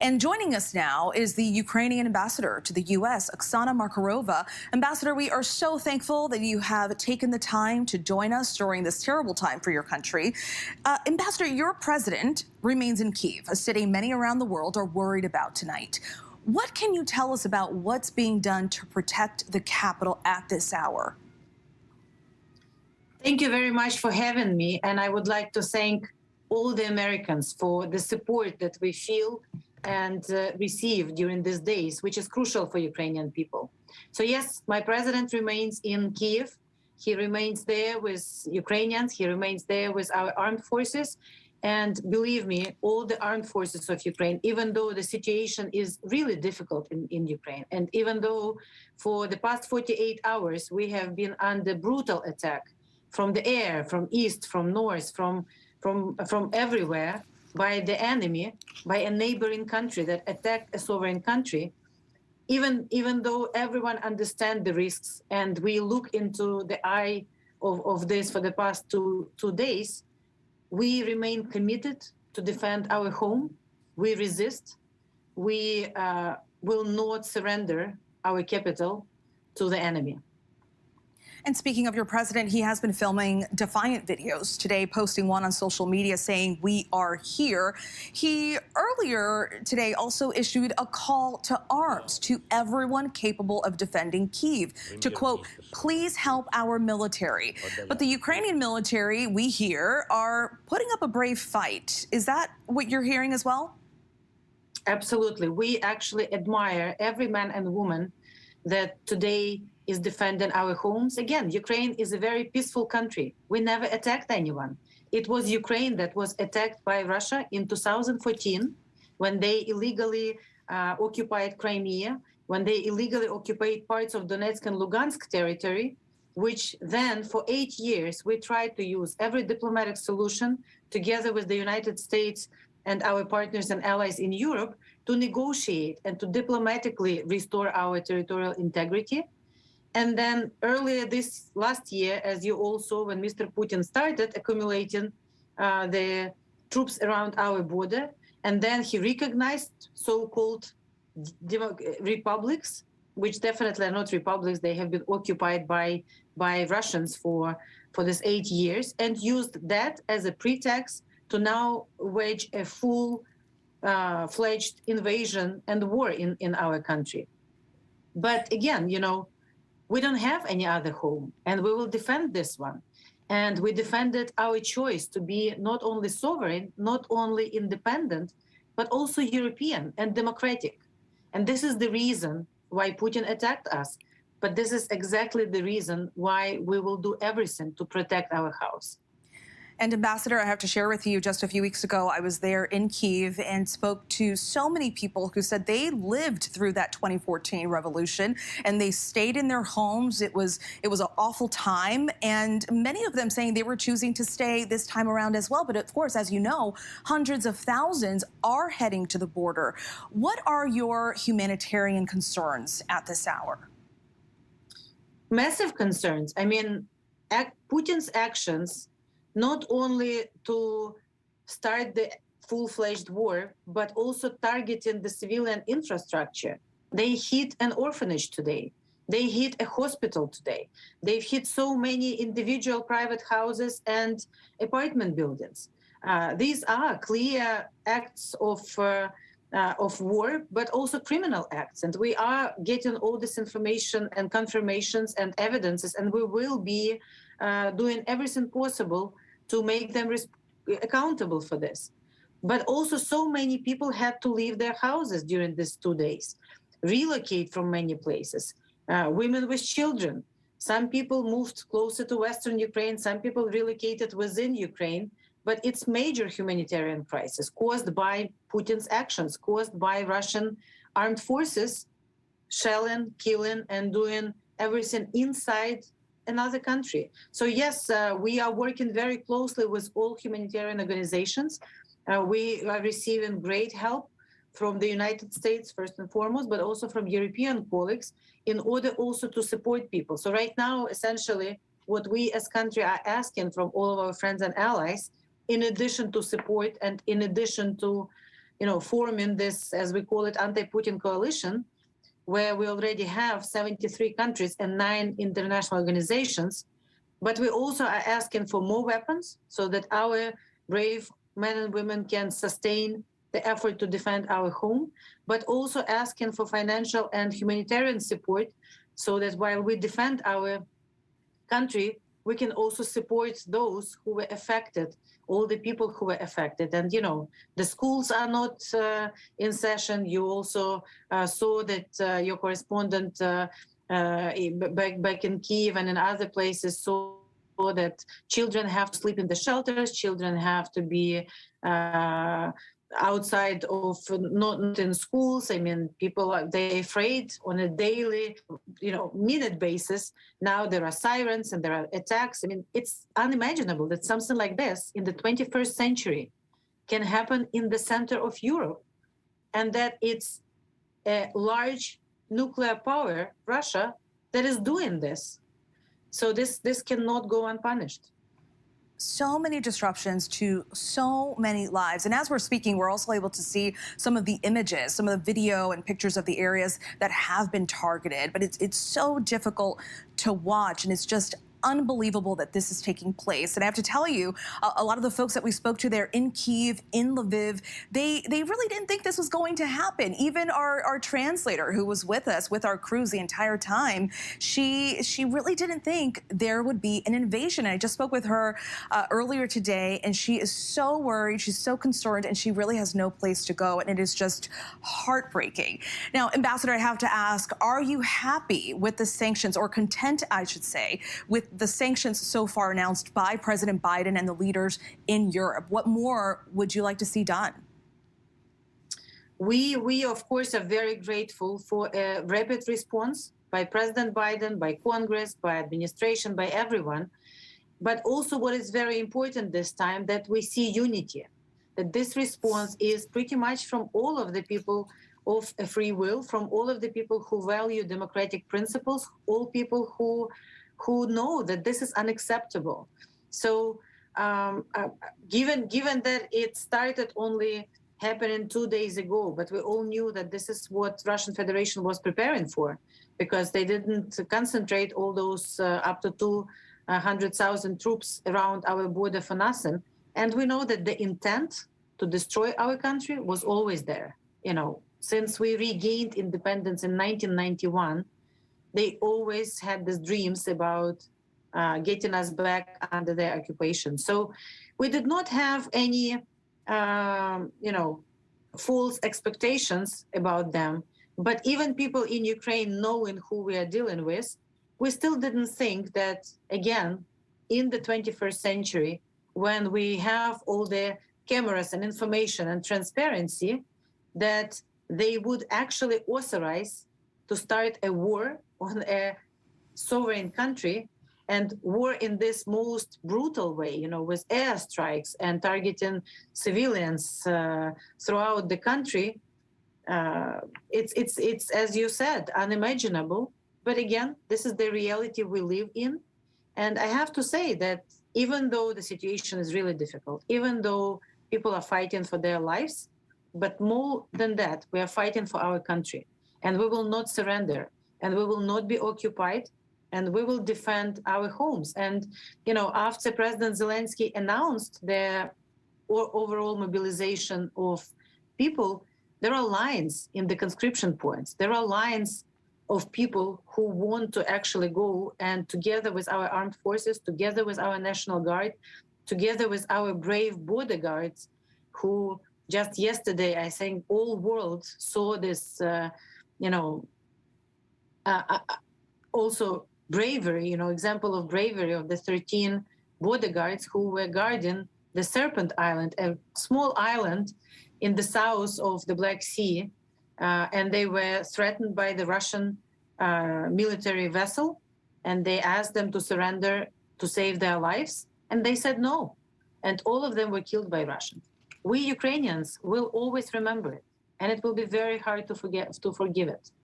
And joining us now is the Ukrainian ambassador to the U.S., Oksana Markarova. Ambassador, we are so thankful that you have taken the time to join us during this terrible time for your country. Ambassador, your president remains in Kiev, a city many around the world are worried about tonight. What can you tell us about what's being done to protect the capital at this hour? Thank you very much for having me. And I would like to thank all the Americans for the support that we feel and receive during these days, which is crucial for Ukrainian people. So yes, my president remains in Kiev. He remains there with Ukrainians. He remains there with our armed forces. And believe me, all the armed forces of Ukraine, even though the situation is really difficult in Ukraine, and even though for the past 48 hours we have been under brutal attack from the air, from east, from north, from everywhere by the enemy, by a neighboring country that attacked a sovereign country, even though everyone understands the risks and we look into the eye of this for the past two days, we remain committed to defend our home. We resist. We will not surrender our capital to the enemy. And speaking of your president, he has been filming defiant videos today, posting one on social media saying, "We are here." He earlier today also issued a call to arms to everyone capable of defending Kiev to, quote, "please help our military." But the Ukrainian military, we hear, are putting up a brave fight. Is that what you're hearing as well? Absolutely. We actually admire every man and woman that today is defending our homes. Again, Ukraine is a very peaceful country. We never attacked anyone. It was Ukraine that was attacked by Russia in 2014 when they illegally occupied Crimea, when they illegally occupied parts of Donetsk and Lugansk territory, which then for 8 years we tried to use every diplomatic solution together with the United States and our partners and allies in Europe to negotiate and to diplomatically restore our territorial integrity. And then earlier this last year, as you all saw, when Mr. Putin started accumulating the troops around our border, and then he recognized so-called republics, which definitely are not republics. They have been occupied by Russians for this 8 years, and used that as a pretext to now wage a full-fledged invasion and war in our country. But again, you know, we don't have any other home, and we will defend this one. And we defended our choice to be not only sovereign, not only independent, but also European and democratic. And this is the reason why Putin attacked us. But this is exactly the reason why we will do everything to protect our house. And Ambassador, I have to share with you, just a few weeks ago, I was there in Kiev and spoke to so many people who said they lived through that 2014 revolution and they stayed in their homes. It was an awful time, and many of them saying they were choosing to stay this time around as well. But of course, as you know, hundreds of thousands are heading to the border. What are your humanitarian concerns at this hour? Massive concerns. I mean, Putin's actions, not only to start the full-fledged war, but also targeting the civilian infrastructure. They hit an orphanage today. They hit a hospital today. They've hit so many individual private houses and apartment buildings. These are clear acts of war, but also criminal acts. And we are getting all this information and confirmations and evidences, and we will be doing everything possible to make them accountable for this. But also so many people had to leave their houses during these 2 days, relocate from many places, women with children. Some people moved closer to Western Ukraine, some people relocated within Ukraine, but it's major humanitarian crisis caused by Putin's actions, caused by Russian armed forces shelling, killing, and doing everything inside another country. So yes, we are working very closely with all humanitarian organizations. We are receiving great help from the United States, first and foremost, but also from European colleagues in order also to support people. So right now, essentially, what we as country are asking from all of our friends and allies, in addition to support and in addition to forming this, as we call it, anti-Putin coalition, where we already have 73 countries and 9 international organizations. But we also are asking for more weapons so that our brave men and women can sustain the effort to defend our home, but also asking for financial and humanitarian support so that while we defend our country, we can also support those who were affected, all the people who were affected. And, the schools are not in session. You also saw that your correspondent back in Kiev and in other places saw that children have to sleep in the shelters, children have to be outside of, not in schools. I mean, they're afraid on a daily, minute basis. Now there are sirens and there are attacks. I mean, it's unimaginable that something like this in the 21st century can happen in the center of Europe, and that it's a large nuclear power, Russia, that is doing this. So this cannot go unpunished. So many disruptions to so many lives. And as we're speaking, we're also able to see some of the images, some of the video and pictures of the areas that have been targeted. But it's so difficult to watch, and it's just unbelievable that this is taking place. And I have to tell you, a lot of the folks that we spoke to there in Kiev, in Lviv, they really didn't think this was going to happen. Even our translator who was with us, with our crews the entire time, she really didn't think there would be an invasion. And I just spoke with her earlier today, and she is so worried, she's so concerned, and she really has no place to go. And it is just heartbreaking. Now, Ambassador, I have to ask, are you happy with the sanctions, or content, I should say, with the sanctions so far announced by President Biden and the leaders in Europe? What more would you like to see done? We of course, are very grateful for a rapid response by President Biden, by Congress, by administration, by everyone. But also what is very important this time, that we see unity, that this response is pretty much from all of the people of a free will, from all of the people who value democratic principles, all people who know that this is unacceptable. So given that it started only happening 2 days ago, but we all knew that this is what Russian Federation was preparing for, because they didn't concentrate all those up to 200,000 troops around our border for nothing. And we know that the intent to destroy our country was always there. Since we regained independence in 1991, they always had these dreams about getting us back under their occupation. So we did not have any, false expectations about them. But even people in Ukraine, knowing who we are dealing with, we still didn't think that, again, in the 21st century, when we have all the cameras and information and transparency, that they would actually authorize to start a war on a sovereign country, and war in this most brutal way, with airstrikes and targeting civilians throughout the country. It's, as you said, unimaginable. But again, this is the reality we live in. And I have to say that even though the situation is really difficult, even though people are fighting for their lives, but more than that, we are fighting for our country, and we will not surrender, and we will not be occupied, and we will defend our homes. And, after President Zelenskyy announced the overall mobilization of people, there are lines in the conscription points. There are lines of people who want to actually go, and together with our armed forces, together with our National Guard, together with our brave border guards, who just yesterday, I think all world saw this, also bravery, example of bravery of the 13 border guards who were guarding the Serpent Island, a small island in the south of the Black Sea, and they were threatened by the Russian military vessel, and they asked them to surrender to save their lives, and they said no, and all of them were killed by Russians. We Ukrainians will always remember it, and it will be very hard to forgive it.